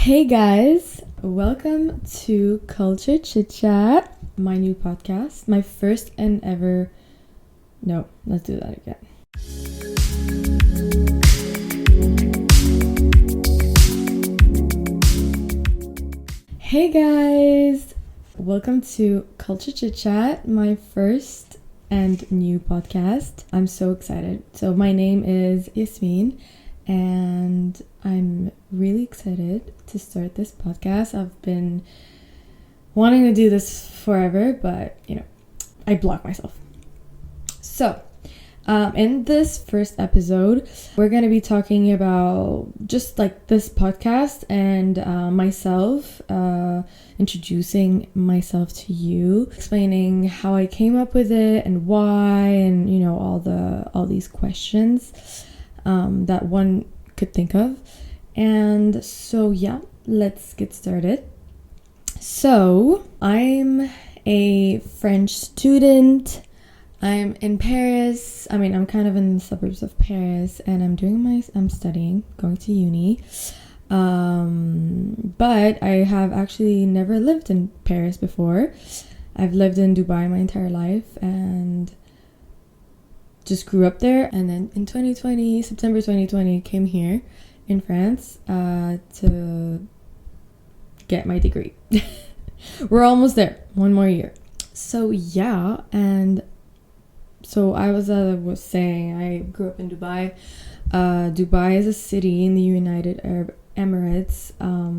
Hey guys, welcome to CultureChitChat, my new podcast, my first and ever. No, let's do that again. Hey guys, welcome to CultureChitChat, my first and new podcast. I'm so excited. So my name is Yasmin, and I'm really excited to start this podcast. I've been wanting to do this forever, but I block myself. So in this first episode, we're going to be talking about just like this podcast and myself, introducing myself to you, explaining how I came up with it and why, and all these questions that one could think of. And so let's get started. So I'm a French student. I'm in Paris. I'm kind of in the suburbs of Paris, and I'm studying, going to uni. But I have actually never lived in Paris before. I've lived in Dubai my entire life and just grew up there. And then in September 2020, came here in France to get my degree. We're almost there. One more year. So and so I was saying, I grew up in Dubai. Dubai is a city in the United Arab Emirates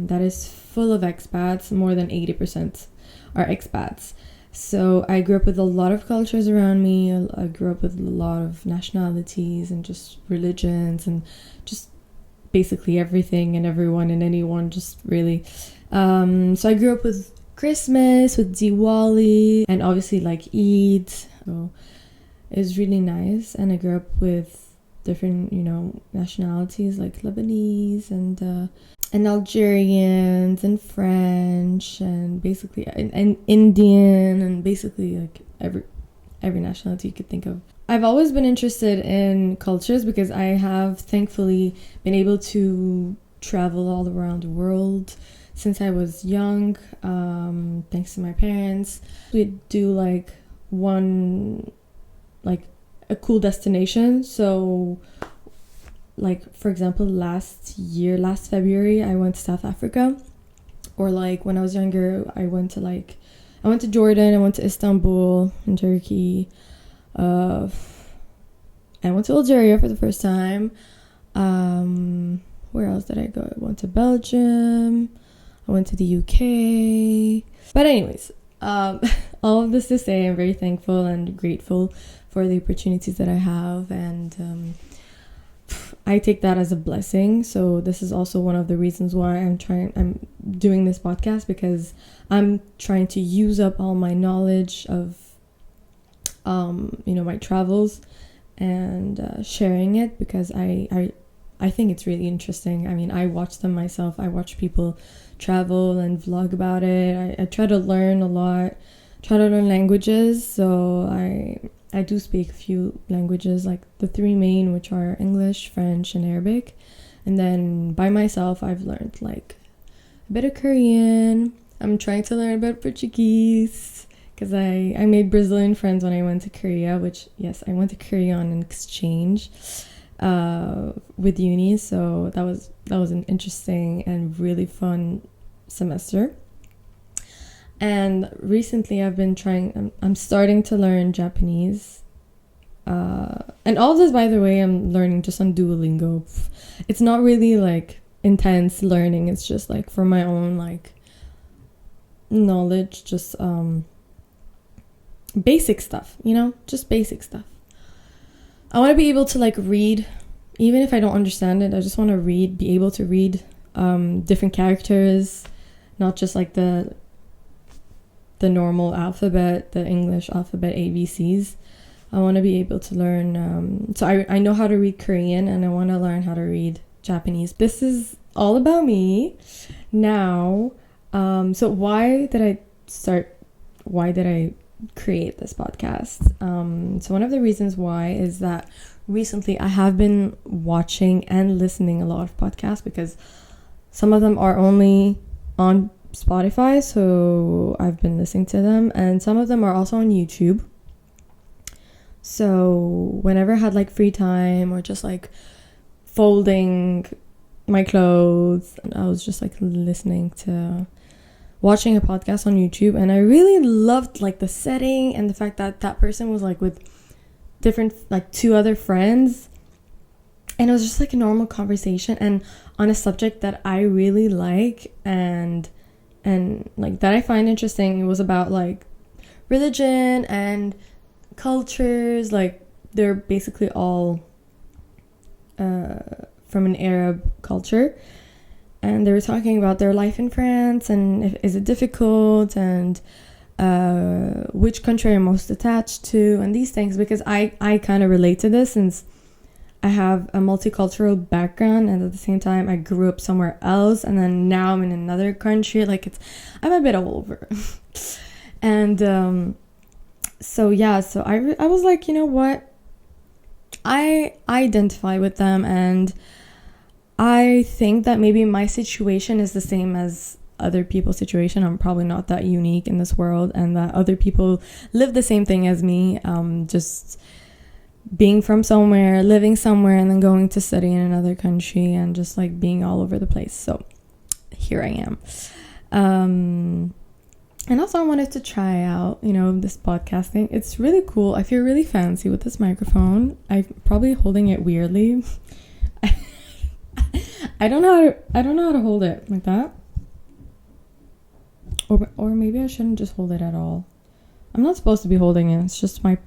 that is full of expats. More than 80% are expats. So I grew up with a lot of cultures around me. I grew up with a lot of nationalities and just religions and just basically everything and everyone and anyone, just really. So I grew up with Christmas, with Diwali, and obviously like Eid. So it was really nice. And I grew up with different, nationalities like Lebanese and Algerians and French and basically and Indian and basically like every nationality you could think of. I've always been interested in cultures because I have thankfully been able to travel all around the world since I was young, thanks to my parents. We do like a cool destination. So like, for example, last February, I went to South Africa. Or like when I was younger, I went to Jordan, I went to Istanbul in Turkey. I went to Algeria for the first time. Where else did I go? I went to Belgium. I went to the UK. But anyways, all of this to say, I'm very thankful and grateful for the opportunities that I have, and I take that as a blessing. So this is also one of the reasons why I'm doing this podcast, because I'm trying to use up all my knowledge of my travels and sharing it, because I think it's really interesting. I watch them myself. I watch people travel and vlog about it. I try to learn a lot, try to learn languages. So I do speak a few languages, like the three main, which are English, French, and Arabic. And then by myself, I've learned like a bit of Korean. I'm trying to learn a bit of Portuguese, because I made Brazilian friends when I went to Korea, which, yes, I went to Korea on an exchange with uni. So that was an interesting and really fun semester. And recently I've been I'm starting to learn Japanese. And all this, by the way, I'm learning just on Duolingo. It's not really like intense learning. It's just like for my own like knowledge, just basic stuff, just basic stuff. I want to be able to like read, even if I don't understand it. I just want to be able to read different characters, not just like the normal alphabet, the English alphabet, ABCs. I want to be able to learn, so I know how to read Korean, and I want to learn how to read Japanese. This is all about me now. So why did I create this podcast? So one of the reasons why is that recently I have been watching and listening a lot of podcasts, because Some of them are only on Spotify, so I've been listening to them, and some of them are also on YouTube. So whenever I had like free time or just like folding my clothes, and I was just like watching a podcast on YouTube, and I really loved like the setting and the fact that that person was like with different, like, two other friends, and it was just like a normal conversation and on a subject that I really like and like that I find interesting. It was about like religion and cultures, like they're basically all from an Arab culture, and they were talking about their life in France and is it difficult, and which country I'm most attached to, and these things, because I kind of relate to this since I have a multicultural background, and at the same time I grew up somewhere else, and then now I'm in another country. Like I'm a bit all over. And so I was like, you know what, I identify with them, and I think that maybe my situation is the same as other people's situation. I'm probably not that unique in this world, and that other people live the same thing as me, just being from somewhere, living somewhere, and then going to study in another country, and just like being all over the place. So here I am. And also I wanted to try out, this podcasting. It's really cool. I feel really fancy with this microphone. I'm probably holding it weirdly. I don't know how to hold it like that. Or maybe I shouldn't just hold it at all. I'm not supposed to be holding it. It's just the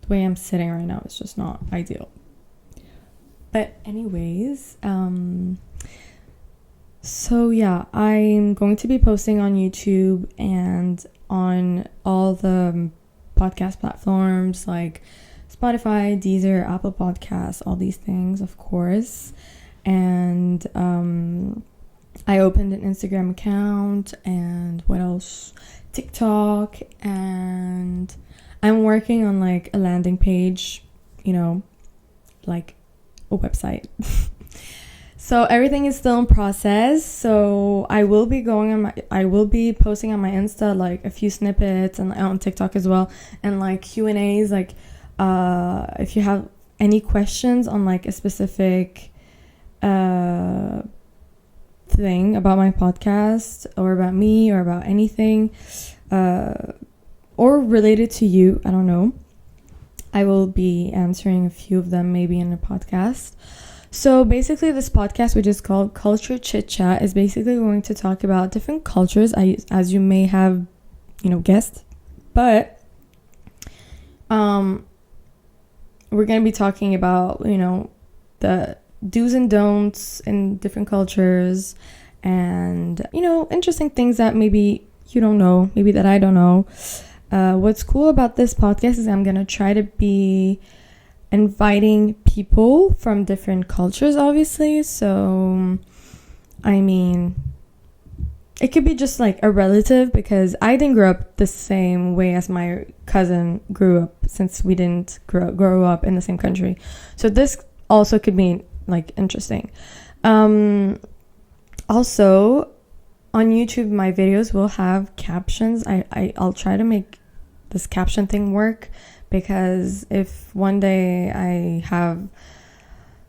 way I'm sitting right now. It's just not ideal. But anyways, so yeah, I'm going to be posting on YouTube and on all the podcast platforms like Spotify, DEEZER, Apple Podcasts, all these things, of course. And I opened an Instagram account, and what else? TikTok, and I'm working on like a landing page, like a website. So everything is still in process. So I will be posting on my Insta like a few snippets, and on TikTok as well, and like Q&As, like if you have any questions on like a specific thing about my podcast, or about me, or about anything, or related to you, I don't know, I will be answering a few of them maybe in a podcast. So basically this podcast, which is called CultureChitChat, is basically going to talk about different cultures, as you may have guessed, but we're going to be talking about the do's and don'ts in different cultures, and interesting things that maybe you don't know, maybe that I don't know. What's cool about this podcast is I'm gonna try to be inviting people from different cultures, obviously. So I mean, it could be just like a relative, because I didn't grow up the same way as my cousin grew up, since we didn't grow up in the same country. So this also could be like interesting. Also on YouTube, my videos will have captions. I'll try to make this caption thing work, because if one day I have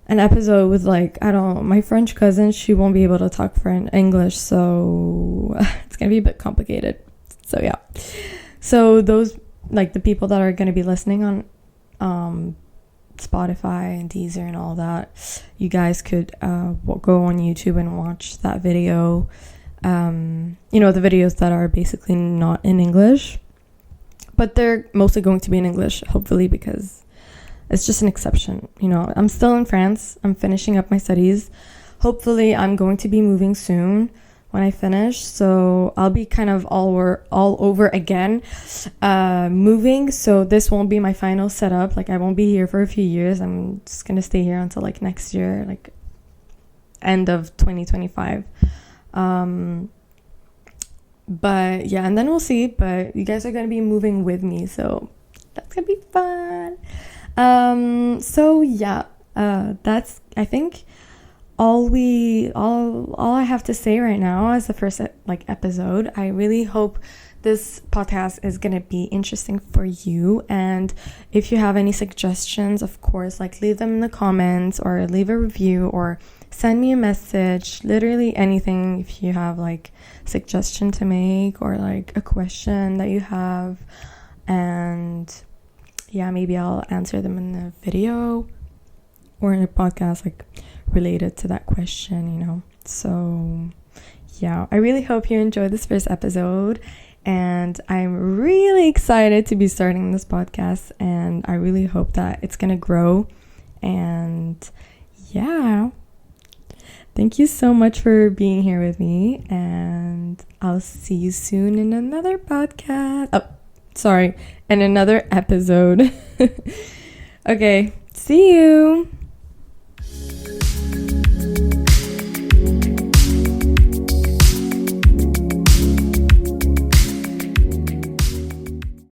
an episode with like, I don't know, my French cousin, she won't be able to talk English, so it's gonna be a bit complicated. So yeah, so those, like the people that are gonna be listening on Spotify and DEEZER and all that, you guys could go on YouTube and watch that video. The videos that are basically not in English, but they're mostly going to be in English, hopefully, because it's just an exception. I'm still in France. I'm finishing up my studies. Hopefully I'm going to be moving soon when I finish, so I'll be kind of all over again moving. So this won't be my final setup. Like, I won't be here for a few years. I'm just gonna stay here until like next year, like end of 2025. But yeah, and then we'll see. But you guys are gonna be moving with me, so that's gonna be fun. So yeah, that's, I think, all I have to say right now as the first episode. I really hope this podcast is gonna be interesting for you, and if you have any suggestions, of course, leave them in the comments or leave a review or send me a message. Literally anything. If you have suggestion to make or a question that you have, and yeah, maybe I'll answer them in the video or in a podcast related to that question, So yeah, I really hope you enjoyed this first episode, and I'm really excited to be starting this podcast, and I really hope that it's gonna grow. And yeah, thank you so much for being here with me, and I'll see you soon in another podcast. In another episode. Okay, see you.